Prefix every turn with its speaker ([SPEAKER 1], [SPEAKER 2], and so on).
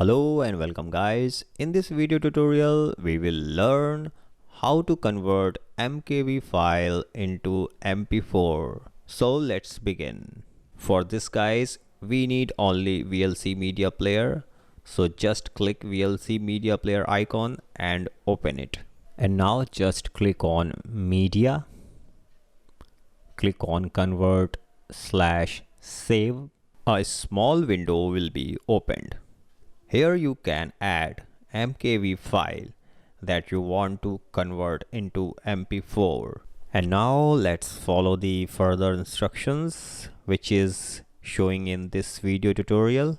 [SPEAKER 1] Hello and welcome guys. In this video tutorial we will learn how to convert MKV file into MP4. So let's begin. For this guys we need only VLC media player. So just click VLC media player icon and open it. And now just click on media. Click on convert/save. A small window will be opened. Here you can add MKV file that you want to convert into MP4. And now let's follow the further instructions which is showing in this video tutorial.